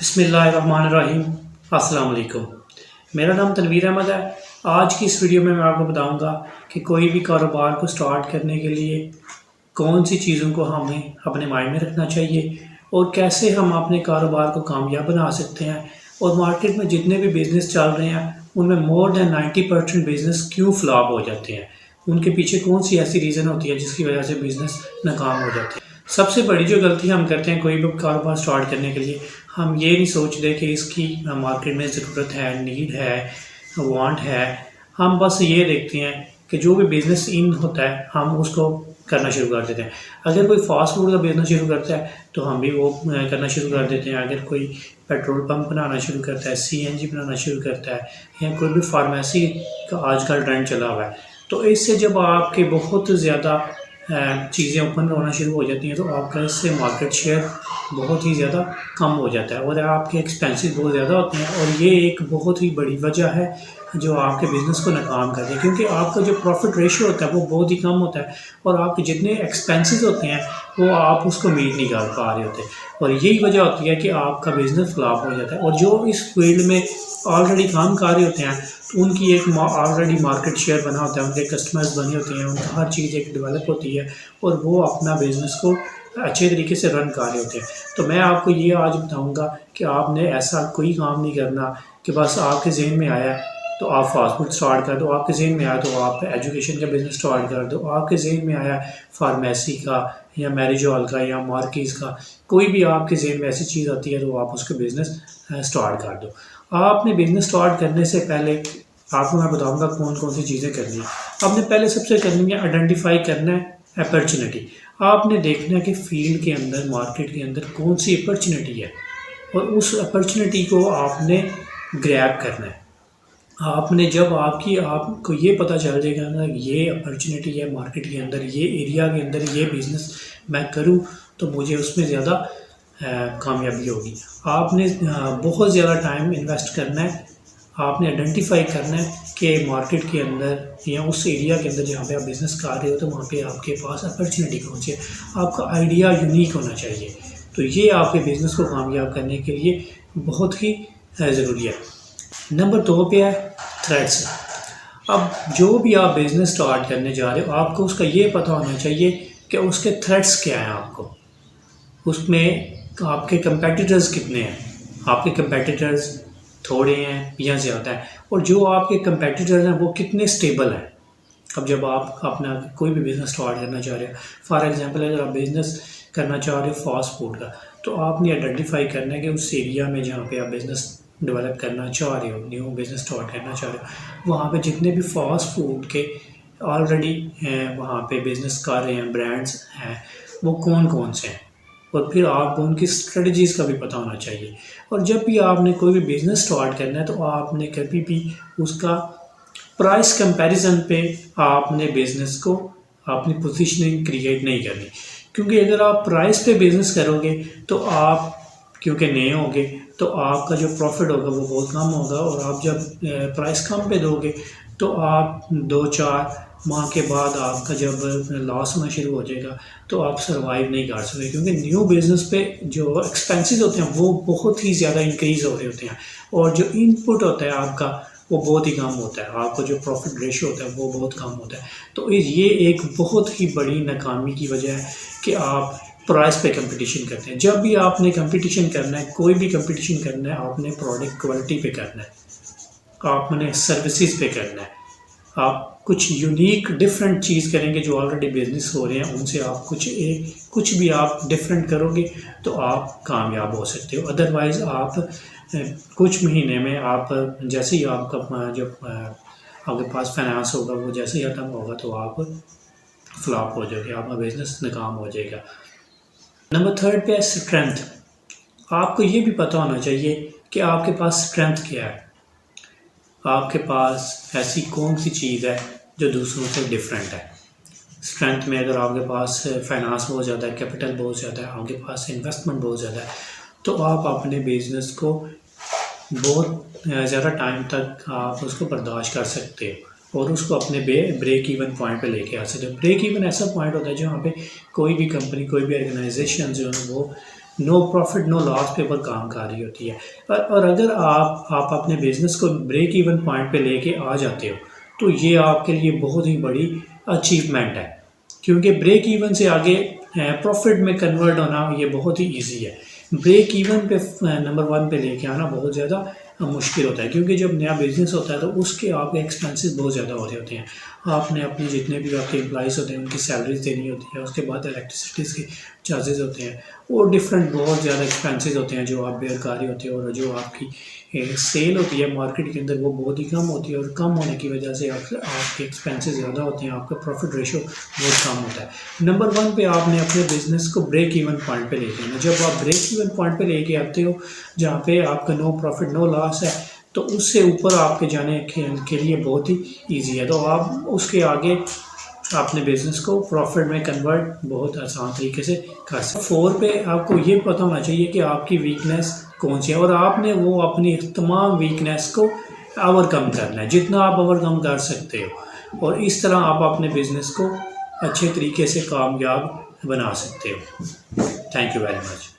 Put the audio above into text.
बिस्मिल्लाहिर्रहमानिर्रहीम। अस्सलाम वालेकुम। मेरा नाम तनवीर अहमद है। आज की इस वीडियो में मैं आपको बताऊंगा कि कोई भी कारोबार को स्टार्ट करने के लिए कौन सी चीज़ों को हमें अपने माइंड में रखना चाहिए और कैसे हम अपने कारोबार को कामयाब बना सकते हैं। और मार्केट में जितने भी बिज़नेस चल रहे हैं उनमें मोर दैन 90% बिज़नेस क्यों फ्लॉप हो जाते हैं, उनके पीछे कौन सी ऐसी रीज़न होती है जिसकी वजह से बिज़नेस नाकाम हो जाते हैं। सबसे बड़ी जो गलती हम करते हैं कोई भी कारोबार स्टार्ट करने के लिए, हम ये नहीं सोचते कि इसकी मार्केट में ज़रूरत है, नीड है, वांट है। हम बस ये देखते हैं कि जो भी बिज़नेस इन होता है हम उसको करना शुरू कर देते हैं। अगर कोई फास्ट फूड का बिज़नेस शुरू करता है तो हम भी वो करना शुरू कर देते हैं। अगर कोई पेट्रोल पंप बनाना शुरू करता है, सीएनजी बनाना शुरू करता है, या कोई भी फार्मेसी का आजकल ट्रेंड चला हुआ है, तो इससे जब आपके बहुत ज़्यादा चीज़ें ओपन होना शुरू हो जाती हैं तो आपका इससे मार्केट शेयर बहुत ही ज़्यादा कम हो जाता है और आपके एक्सपेंसेस बहुत ज़्यादा होते हैं। और ये एक बहुत ही बड़ी वजह है जो आपके बिज़नेस को नाकाम कर दे, क्योंकि आपका जो प्रॉफिट रेशियो होता है वो बहुत ही कम होता है और आपके जितने एक्सपेंसेस होते हैं वो आप उसको मीट नहीं कर पा रहे होते। और यही वजह होती है कि आपका बिज़नेस फ्लॉप हो जाता है। और जो इस फील्ड में ऑलरेडी काम कर रहे होते हैं उनकी एक ऑलरेडी मार्केट शेयर बना होता है, उनके कस्टमर्स बने होते हैं, उनका हर चीज़ एक डेवलप होती है और वो अपना बिज़नेस को अच्छे तरीके से रन कर रहे होते हैं। तो मैं आपको ये आज बताऊंगा कि आपने ऐसा कोई काम नहीं करना कि बस आपके जहन में आया तो आप फास्ट फूड स्टार्ट कर दो, आपके जहन में आया तो आप एजुकेशन का बिज़नेस स्टार्ट कर दो, आपके जहन में आया फार्मेसी का या मैरिज हॉल का या मार्केज़ का, कोई भी आपके जहन में ऐसी चीज़ आती है तो आप उसका बिज़नेस स्टार्ट कर दो। आपने बिज़नेस स्टार्ट करने से पहले आपको मैं बताऊंगा कौन कौन सी चीज़ें करनी है। आपने पहले सबसे करनी है आइडेंटिफाई करना है अपॉर्चुनिटी। आपने देखना है कि फील्ड के अंदर, मार्केट के अंदर कौन सी अपॉर्चुनिटी है और उस अपॉर्चुनिटी को आपने ग्रैब करना है। आपने जब आपको ये पता चल जाएगा ना ये अपॉर्चुनिटी है मार्केट के अंदर, ये एरिया के अंदर ये बिज़नेस मैं करूँ तो मुझे उसमें ज़्यादा कामयाबी होगी। आपने बहुत ज़्यादा टाइम इन्वेस्ट करना है। आपने आइडेंटिफाई करना है कि मार्केट के अंदर या उस एरिया के अंदर जहाँ पे आप बिज़नेस कर रहे हो तो वहाँ पे आपके पास अपॉर्चुनिटी कौन सी है। आपका आइडिया यूनिक होना चाहिए। तो ये आपके बिज़नेस को कामयाब करने के लिए बहुत ही ज़रूरी है। नंबर 2 पे है थ्रेड्स। अब जो भी आप बिज़नेस स्टार्ट करने जा रहे हो आपको उसका ये पता होना चाहिए कि उसके थ्रेड्स क्या हैं। आपको उसमें आपके कंपेटिटर्स कितने हैं, आपके कंपेटिटर्स थोड़े हैं या ज़्यादा है, और जो आपके कंपेटिटर्स हैं वो कितने स्टेबल हैं। अब जब आप अपना कोई भी बिज़नेस स्टार्ट करना चाह रहे हो, फॉर एग्जांपल अगर आप बिज़नेस करना चाह रहे हो फास्ट फूड का, तो आपने आइडेंटिफाई करना है कि उस एरिया में जहाँ पे आप बिज़नेस डेवलप करना चाह रहे हो, न्यू बिज़नेस स्टार्ट करना चाह रहे हो, वहाँ पे जितने भी फास्ट फूड के ऑलरेडी हैं वहाँ पे बिज़नेस कर रहे हैं ब्रांड्स हैं वो कौन कौन से हैं, और फिर आपको उनकी स्ट्रेटजीज़ का भी पता होना चाहिए। और जब भी आपने कोई भी बिज़नेस स्टार्ट करना है तो आपने कभी भी उसका प्राइस कंपैरिजन पे आपने बिज़नेस को अपनी पोजीशनिंग क्रिएट नहीं करनी, क्योंकि अगर आप प्राइस पे बिज़नेस करोगे तो आप क्योंकि नए होंगे तो आपका जो प्रॉफिट होगा वो बहुत कम होगा, और आप जब प्राइस कम पे दोगे तो आप 2-4 माह के बाद आपका जब लॉस होना शुरू हो जाएगा तो आप सर्वाइव नहीं कर सकते, क्योंकि न्यू बिज़नेस पे जो एक्सपेंसेस होते हैं वो बहुत ही ज़्यादा इंक्रीज़ हो रहे होते हैं और जो इनपुट होता है आपका वो बहुत ही कम होता है, आपका जो प्रॉफिट रेशियो होता है वो बहुत कम होता है। तो ये एक बहुत ही बड़ी नाकामी की वजह है कि आप प्राइस पे कंपटीशन करते हैं। जब भी आपने कंपटीशन करना है, कोई भी कंपटीशन करना है, आपने प्रोडक्ट क्वालिटी पे करना है, आपने सर्विसेज पे करना है। आप कुछ यूनिक डिफरेंट चीज़ करेंगे, जो ऑलरेडी बिजनेस हो रहे हैं उनसे आप कुछ भी आप डिफरेंट करोगे तो आप कामयाब हो सकते हो। अदरवाइज़ आप कुछ महीने में आप जैसे ही आपका जब आपके पास फाइनेंस होगा वो जैसे ही ख़त्म होगा तो आप फ्लॉप हो जाओगे, आपका बिज़नेस नाकाम हो जाएगा। नंबर 3 पे है स्ट्रेंथ। आपको ये भी पता होना चाहिए कि आपके पास स्ट्रेंथ क्या है, आपके पास ऐसी कौन सी चीज़ है जो दूसरों से डिफरेंट है। स्ट्रेंथ में अगर आपके पास फाइनेंस बहुत ज़्यादा है, कैपिटल बहुत ज़्यादा है, आपके पास इन्वेस्टमेंट बहुत ज़्यादा है, तो आप अपने बिज़नेस को बहुत ज़्यादा टाइम तक आप उसको बर्दाश्त कर सकते हो और उसको अपने ब्रेक इवन पॉइंट पे लेके आ सकते हो। ब्रेक इवन ऐसा पॉइंट होता है जहाँ पे कोई भी कंपनी, कोई भी ऑर्गेनाइजेशन जो है वो नो प्रॉफिट नो लॉस पे ऊपर काम कर रही होती है। और अगर आप अपने बिज़नेस को ब्रेक इवन पॉइंट पे लेके आ जाते हो तो ये आपके लिए बहुत ही बड़ी अचीवमेंट है, क्योंकि ब्रेक इवन से आगे प्रॉफिट में कन्वर्ट होना ये बहुत ही इजी है। ब्रेक इवन पे नंबर 1 पे लेके आना बहुत ज़्यादा मुश्किल होता है, क्योंकि जब नया बिज़नेस होता है तो उसके आपके एक्सपेंसेस बहुत ज़्यादा हो रहे होते हैं। आपने अपने जितने भी आपके एम्प्लॉइज़ होते हैं उनकी सैलरीज देनी होती है, उसके बाद इलेक्ट्रिसिटीज़ के चार्जेस होते हैं और डिफरेंट बहुत ज़्यादा एक्सपेंसेस होते हैं जो आप बेयर कर रहे होते हैं। और जो आपकी सेल होती है मार्केट के अंदर वो बहुत ही कम होती है, और कम होने की वजह से आपके एक्सपेंसेस ज़्यादा होते हैं, आपका प्रॉफिट रेशो बहुत कम होता है। नंबर 1 पे आपने अपने बिज़नेस को ब्रेक इवन पॉइंट पे लेके आना। जब आप ब्रेक इवन पॉइंट पे लेके आते हो जहाँ पे आपका नो प्रॉफिट नो लॉस है, तो उससे ऊपर आपके जाने के लिए बहुत ही ईजी है। तो आप उसके आगे अपने बिज़नेस को प्रॉफिट में कन्वर्ट बहुत आसान तरीके से कर सकते। 4 पे आपको ये पता होना चाहिए कि आपकी वीकनेस कौन सी है, और आपने वो अपनी तमाम वीकनेस को ओवरकम करना है जितना आप ओवरकम कर सकते हो, और इस तरह आप अपने बिज़नेस को अच्छे तरीके से कामयाब बना सकते हो। Thank you very much.